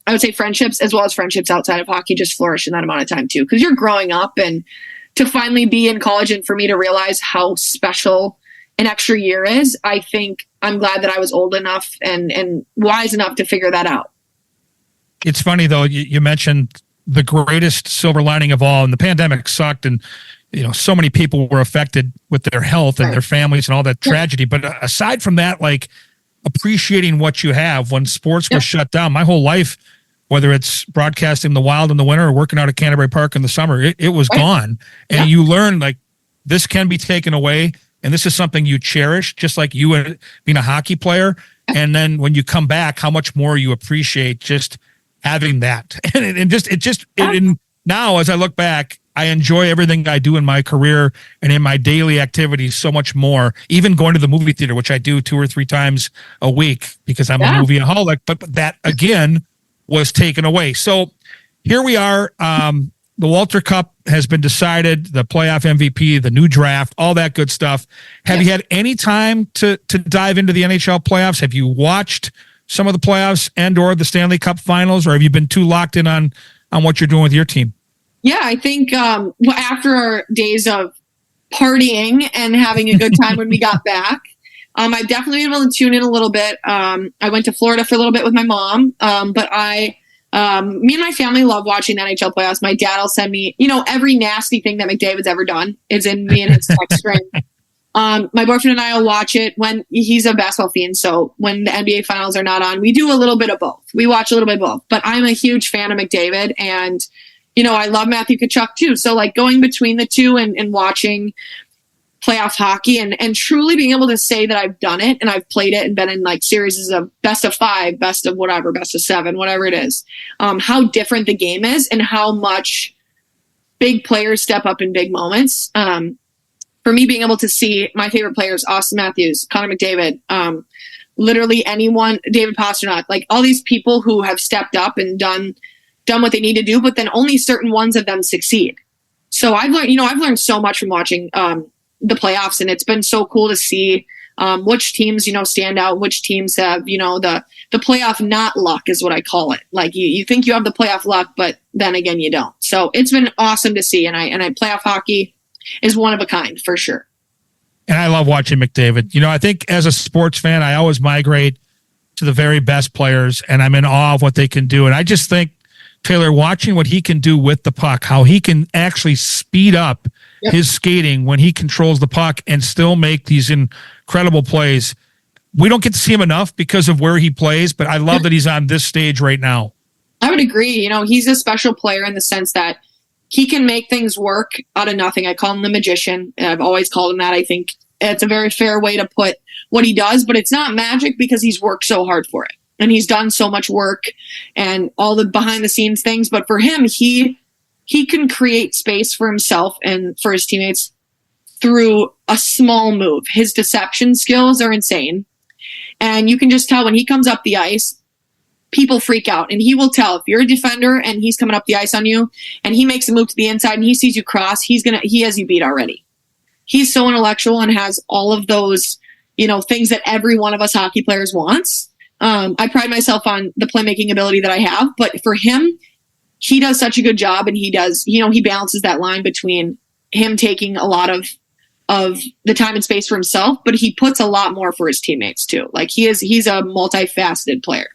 I would say friendships, as well as friendships outside of hockey, just flourish in that amount of time too. Because you're growing up, and to finally be in college and for me to realize how special an extra year is, I think I'm glad that I was old enough and wise enough to figure that out. It's funny, though, you mentioned the greatest silver lining of all, and the pandemic sucked, and so many people were affected with their health and their families and all that tragedy. But aside from that, appreciating what you have when sports was shut down, my whole life, whether it's broadcasting the Wild in the winter or working out at Canterbury Park in the summer, it was gone. And you learn this can be taken away, and this is something you cherish, just like you being a hockey player. And then when you come back, how much more you appreciate just having that. And now as I look back, I enjoy everything I do in my career and in my daily activities so much more, even going to the movie theater, which I do 2 or 3 times a week because I'm a movieaholic, but that again was taken away. So here we are. The Walter Cup has been decided, the playoff MVP, the new draft, all that good stuff. Have you had any time to dive into the NHL playoffs? Have you watched some of the playoffs and or the Stanley Cup finals, or have you been too locked in on what you're doing with your team? Yeah, I think after our days of partying and having a good time when we got back, I've definitely been able to tune in a little bit. I went to Florida for a little bit with my mom, but me and my family love watching the NHL playoffs. My dad will send me, every nasty thing that McDavid's ever done is in me and his text string. My boyfriend and I will watch it when he's a basketball fiend. So when the NBA finals are not on, we do a little bit of both. We watch a little bit of both, but I'm a huge fan of McDavid, and, I love Matthew Tkachuk too. So going between the two and watching playoff hockey and truly being able to say that I've done it and I've played it and been in series of best of 5, best of whatever, best of 7, whatever it is, how different the game is and how much big players step up in big moments. For me, being able to see my favorite players, Austin Matthews, Connor McDavid, literally anyone, David Pastrnak, all these people who have stepped up and done what they need to do, but then only certain ones of them succeed. So I've learned so much from watching the playoffs, and it's been so cool to see which teams, stand out, which teams have, the playoff not luck is what I call it. You think you have the playoff luck, but then again, you don't. So it's been awesome to see. And playoff hockey is one of a kind for sure. And I love watching McDavid. I think as a sports fan, I always migrate to the very best players, and I'm in awe of what they can do. And I just think Taylor, watching what he can do with the puck, how he can actually speed up his skating when he controls the puck and still make these incredible plays. We don't get to see him enough because of where he plays, but I love that he's on this stage right now. I would agree. He's a special player in the sense that he can make things work out of nothing. I call him the magician. I've always called him that. I think it's a very fair way to put what he does, but it's not magic because he's worked so hard for it. And he's done so much work and all the behind the scenes things. But for him, he can create space for himself and for his teammates through a small move. His deception skills are insane. And you can just tell when he comes up the ice, people freak out. And he will tell if you're a defender and he's coming up the ice on you and he makes a move to the inside and he sees you cross, he has you beat already. He's so intellectual and has all of those, things that every one of us hockey players wants. I pride myself on the playmaking ability that I have, but for him, he does such a good job, and he does, he balances that line between him taking a lot of the time and space for himself, but he puts a lot more for his teammates too. Like he's a multifaceted player.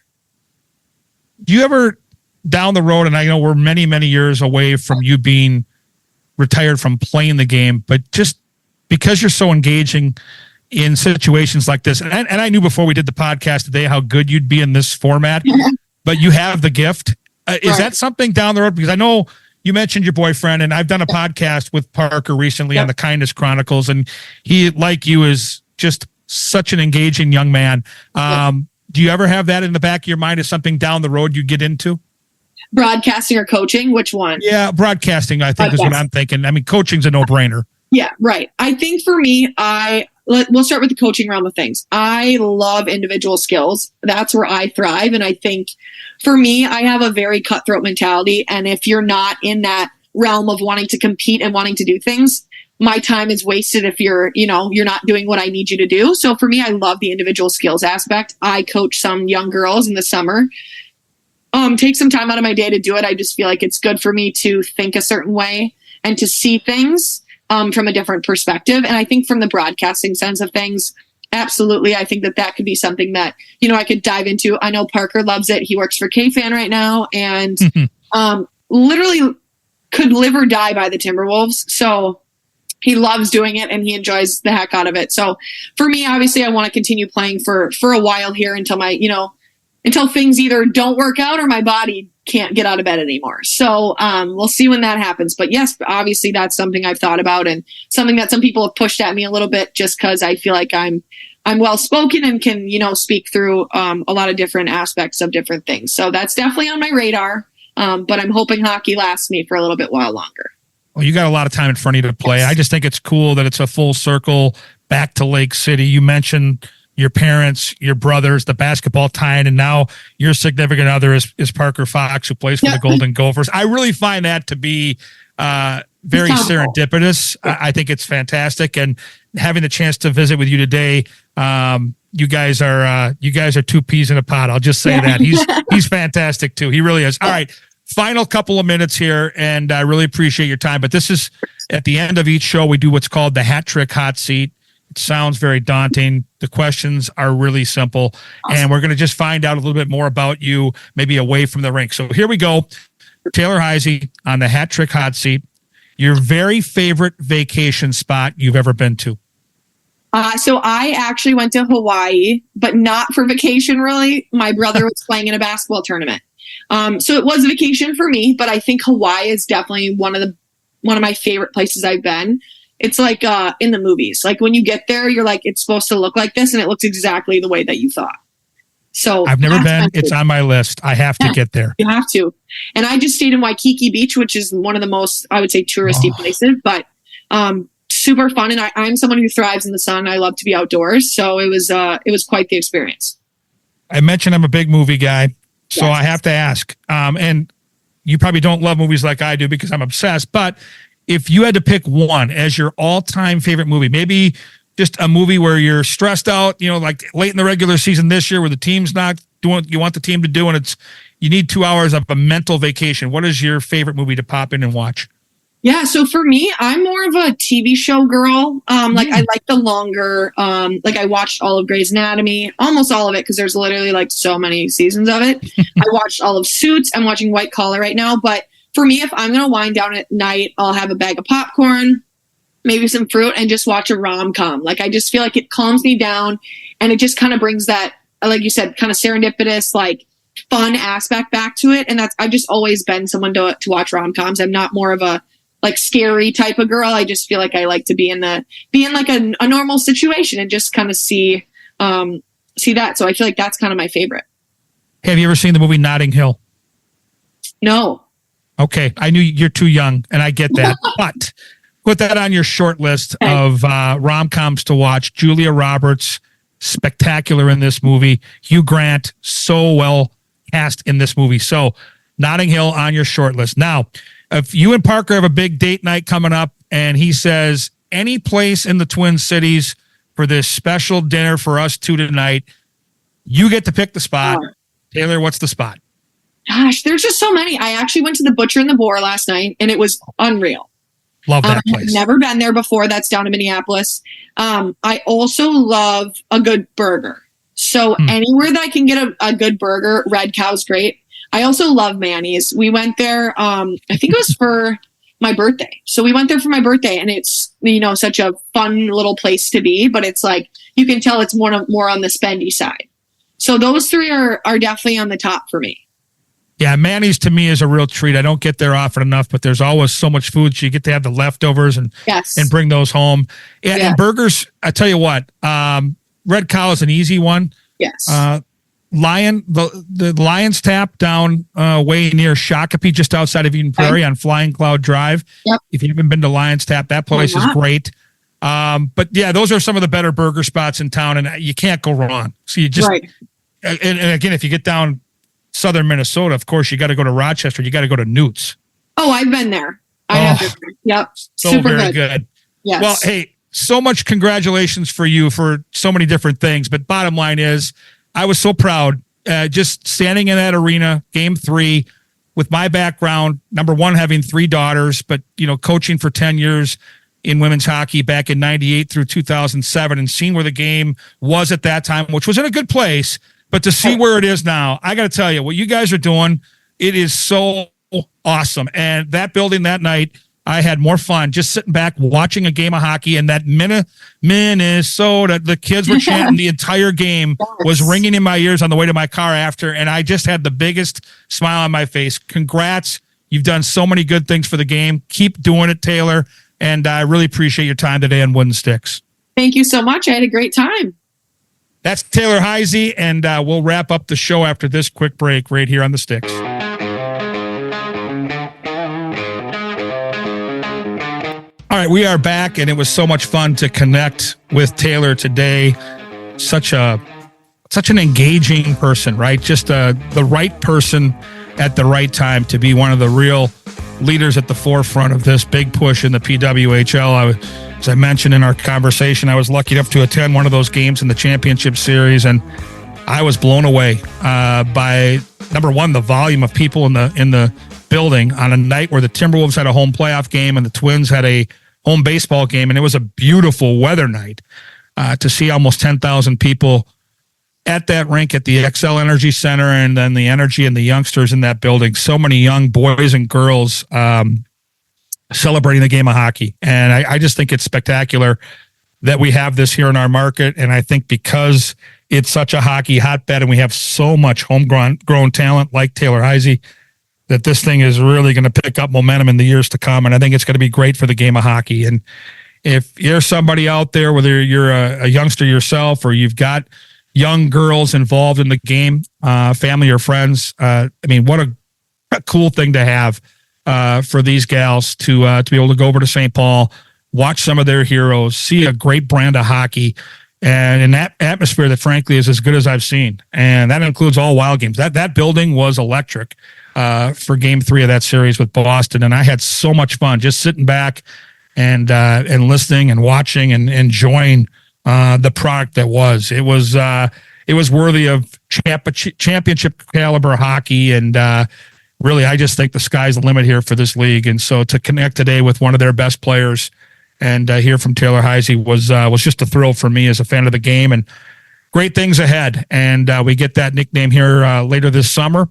Do you ever down the road, and I know we're many, many years away from you being retired from playing the game, but just because you're so engaging in situations like this, and I knew before we did the podcast today how good you'd be in this format, but you have the gift. Is that something down the road? Because I know you mentioned your boyfriend, and I've done a podcast with Parker recently on the Kindness Chronicles, and he, like you, is just such an engaging young man. Do you ever have that in the back of your mind as something down the road you get into? Broadcasting or coaching? Which one? Yeah, broadcasting, I think, is what I'm thinking. I mean, coaching's a no-brainer. Yeah, right. I think for me, we'll start with the coaching realm of things. I love individual skills. That's where I thrive. And I think for me, I have a very cutthroat mentality. And if you're not in that realm of wanting to compete and wanting to do things, my time is wasted if you're not doing what I need you to do. So for me, I love the individual skills aspect. I coach some young girls in the summer. Take some time out of my day to do it. I just feel like it's good for me to think a certain way and to see things from a different perspective. And I think from the broadcasting sense of things, absolutely. I think that could be something that, I could dive into. I know Parker loves it. He works for K-Fan right now and literally could live or die by the Timberwolves. So he loves doing it and he enjoys the heck out of it. So for me, obviously I want to continue playing for a while here until my, until things either don't work out or my body can't get out of bed anymore. So we'll see when that happens. But yes, obviously that's something I've thought about and something that some people have pushed at me a little bit just because I feel like I'm well-spoken and can, speak through a lot of different aspects of different things. So that's definitely on my radar. But I'm hoping hockey lasts me for a little bit while longer. Well, you got a lot of time in front of you to play. Yes. I just think it's cool that it's a full circle back to Lake City. You mentioned your parents, your brothers, the basketball tie-in, and now your significant other is Parker Fox, who plays for the Golden Gophers. I really find that to be very serendipitous. I think it's fantastic, and having the chance to visit with you today, you guys are two peas in a pod. I'll just say that he's fantastic too. He really is. All right, final couple of minutes here, and I really appreciate your time. But this is at the end of each show. We do what's called the Hat Trick Hot Seat. It sounds very daunting. The questions are really simple, and we're going to just find out a little bit more about you, maybe away from the rink. So here we go. Taylor Heise on the Hat Trick Hot Seat. Your very favorite vacation spot you've ever been to? So I actually went to Hawaii, but not for vacation, really. My brother was playing in a basketball tournament. So it was a vacation for me, but I think Hawaii is definitely one of my favorite places I've been. It's like in the movies. Like when you get there, you're like, it's supposed to look like this, and it looks exactly the way that you thought. So I've never been. It's on my list. I have to get there. You have to. And I just stayed in Waikiki Beach, which is one of the most, I would say, touristy places, but super fun. And I'm someone who thrives in the sun. I love to be outdoors. So it was quite the experience. I mentioned I'm a big movie guy, so I have to ask. And you probably don't love movies like I do because I'm obsessed, but if you had to pick one as your all-time favorite movie, maybe just a movie where you're stressed out, like late in the regular season this year where the team's not doing what you want the team to do and you need 2 hours of a mental vacation, what is your favorite movie to pop in and watch? Yeah, so for me, I'm more of a TV show girl. Like I like the longer, like I watched all of Grey's Anatomy, almost all of it, because there's literally like so many seasons of it. I watched all of Suits. I'm watching White Collar right now. But for me, if I'm going to wind down at night, I'll have a bag of popcorn, maybe some fruit, and just watch a rom-com. Like I just feel like it calms me down, and it just kind of brings that, like you said, kind of serendipitous, like fun aspect back to it. And I've just always been someone to watch rom-coms. I'm not more of a like scary type of girl. I just feel like I like to be in like a normal situation and just kind of see that. So I feel like that's kind of my favorite. Have you ever seen the movie Notting Hill? No. Okay. I knew you're too young, and I get that. But put that on your short list of rom-coms to watch. Julia Roberts, spectacular in this movie. Hugh Grant, so well cast in this movie. So Notting Hill on your short list. Now, if you and Parker have a big date night coming up and he says, any place in the Twin Cities for this special dinner for us two tonight, you get to pick the spot. Oh. Taylor, what's the spot? Gosh, there's just so many. I actually went to the Butcher and the Boar last night, and it was unreal. Love that place. I've never been there before. That's down in Minneapolis. I also love a good burger. So anywhere that I can get a good burger, Red Cow's great. I also love Manny's. We went there, I think it was for my birthday. So we went there for my birthday, and it's, such a fun little place to be, but it's like, you can tell it's more on the spendy side. So those three are definitely on the top for me. Yeah, Manny's to me is a real treat. I don't get there often enough, but there's always so much food, so you get to have the leftovers and bring those home. And burgers, I tell you what, Red Cow is an easy one. Yes. The Lion's Tap down way near Shakopee, just outside of Eden Prairie on Flying Cloud Drive. Yep. If you haven't been to Lion's Tap, that place is great. But yeah, those are some of the better burger spots in town, and you can't go wrong. So you just, and again, if you get down southern Minnesota, of course, you got to go to Rochester. You got to go to Newt's. Oh, I've been there. I have been there. Yep. So super very good. Yes. Well, hey, so much congratulations for you for so many different things. But bottom line is, I was so proud just standing in that arena, game 3, with my background, number one, having 3 daughters, but, coaching for 10 years in women's hockey back in 98 through 2007 and seeing where the game was at that time, which was in a good place, but to see where it is now, I got to tell you, what you guys are doing, it is so awesome. And that building that night, I had more fun just sitting back watching a game of hockey, and that Minnesota, the kids were chanting the entire game, was ringing in my ears on the way to my car after, and I just had the biggest smile on my face. Congrats. You've done so many good things for the game. Keep doing it, Taylor, and I really appreciate your time today on Wooden Sticks. Thank you so much. I had a great time. That's Taylor Heise, and we'll wrap up the show after this quick break right here on the Sticks. All right, we are back, and it was so much fun to connect with Taylor today. Such an engaging person, right? Just the right person at the right time to be one of the real leaders at the forefront of this big push in the PWHL. As I mentioned in our conversation, I was lucky enough to attend one of those games in the championship series, and I was blown away by, number one, the volume of people in the building on a night where the Timberwolves had a home playoff game and the Twins had a home baseball game, and it was a beautiful weather night to see almost 10,000 people at that rink at the XL Energy Center, and then the energy and the youngsters in that building. So many young boys and girls celebrating the game of hockey. And I just think it's spectacular that we have this here in our market. And I think because it's such a hockey hotbed and we have so much homegrown talent like Taylor Heise, that this thing is really going to pick up momentum in the years to come. And I think it's going to be great for the game of hockey. And if you're somebody out there, whether you're a youngster yourself or you've got young girls involved in the game, family or friends, what a cool thing to have for these gals to be able to go over to St. Paul, watch some of their heroes, see a great brand of hockey, and in that atmosphere that frankly is as good as I've seen. And that includes all Wild games. That building was electric for game 3 of that series with Boston. And I had so much fun just sitting back and listening and watching and enjoying the product that was. It was worthy of championship caliber hockey. And really, I just think the sky's the limit here for this league. And so to connect today with one of their best players and hear from Taylor Heise was just a thrill for me as a fan of the game, and great things ahead. And we get that nickname here later this summer,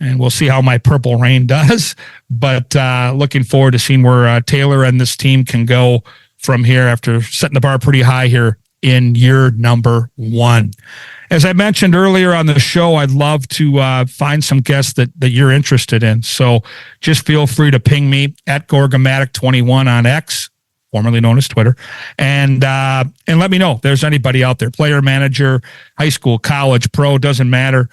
and we'll see how my Purple Rain does. But looking forward to seeing where Taylor and this team can go from here after setting the bar pretty high here in year number 1. As I mentioned earlier on the show, I'd love to find some guests that you're interested in. So just feel free to ping me at Gorgomatic21 on X, formerly known as Twitter, and let me know if there's anybody out there, player, manager, high school, college, pro, doesn't matter,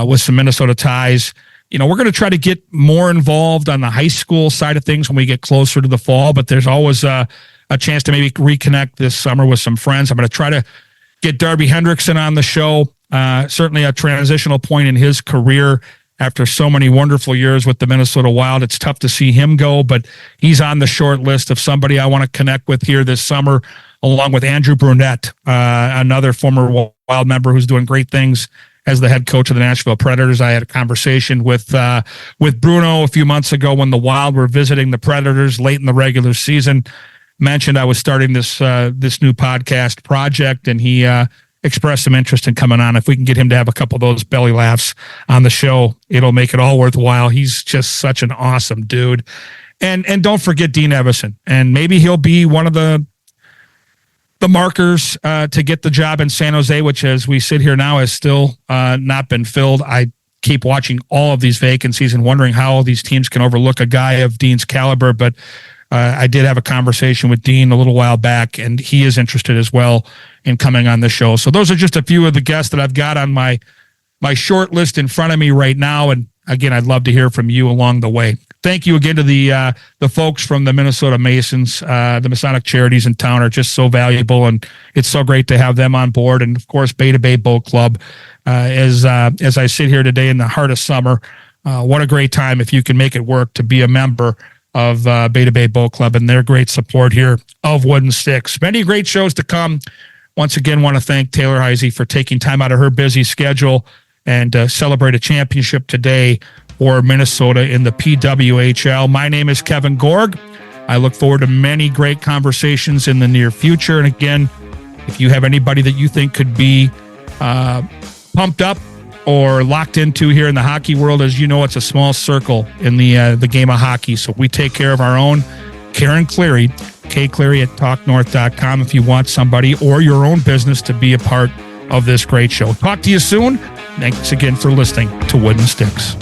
with some Minnesota ties. We're going to try to get more involved on the high school side of things when we get closer to the fall, but there's always a chance to maybe reconnect this summer with some friends. I'm going to try to get Darby Hendrickson on the show, certainly a transitional point in his career after so many wonderful years with the Minnesota Wild. It's tough to see him go, but he's on the short list of somebody I want to connect with here this summer, along with Andrew Brunette, another former Wild member who's doing great things as the head coach of the Nashville Predators. I had a conversation with Bruno a few months ago when the Wild were visiting the Predators late in the regular season. Mentioned I was starting this new podcast project, and he expressed some interest in coming on. If we can get him to have a couple of those belly laughs on the show, it'll make it all worthwhile. He's just such an awesome dude. And don't forget Dean Evison, and maybe he'll be one of the markers to get the job in San Jose, which as we sit here now has still not been filled. I keep watching all of these vacancies and wondering how these teams can overlook a guy of Dean's caliber, but I did have a conversation with Dean a little while back, and he is interested as well in coming on the show. So those are just a few of the guests that I've got on my short list in front of me right now. And again, I'd love to hear from you along the way. Thank you again to the folks from the Minnesota Masons. The Masonic charities in town are just so valuable, and it's so great to have them on board. And of course, Beta Bay Boat Club. As I sit here today in the heart of summer, what a great time if you can make it work to be a member of Beta Bay Boat Club and their great support here of Wooden Sticks. Many great shows to come. Once again, want to thank Taylor Heise for taking time out of her busy schedule and celebrate a championship today for Minnesota in the PWHL. My name is Kevin Gorg. I look forward to many great conversations in the near future. And again, if you have anybody that you think could be pumped up or locked into here in the hockey world, as you know, it's a small circle in the game of hockey. So we take care of our own. Karen Cleary, kcleary@talknorth.com if you want somebody or your own business to be a part of this great show. Talk to you soon. Thanks again for listening to Wooden Sticks.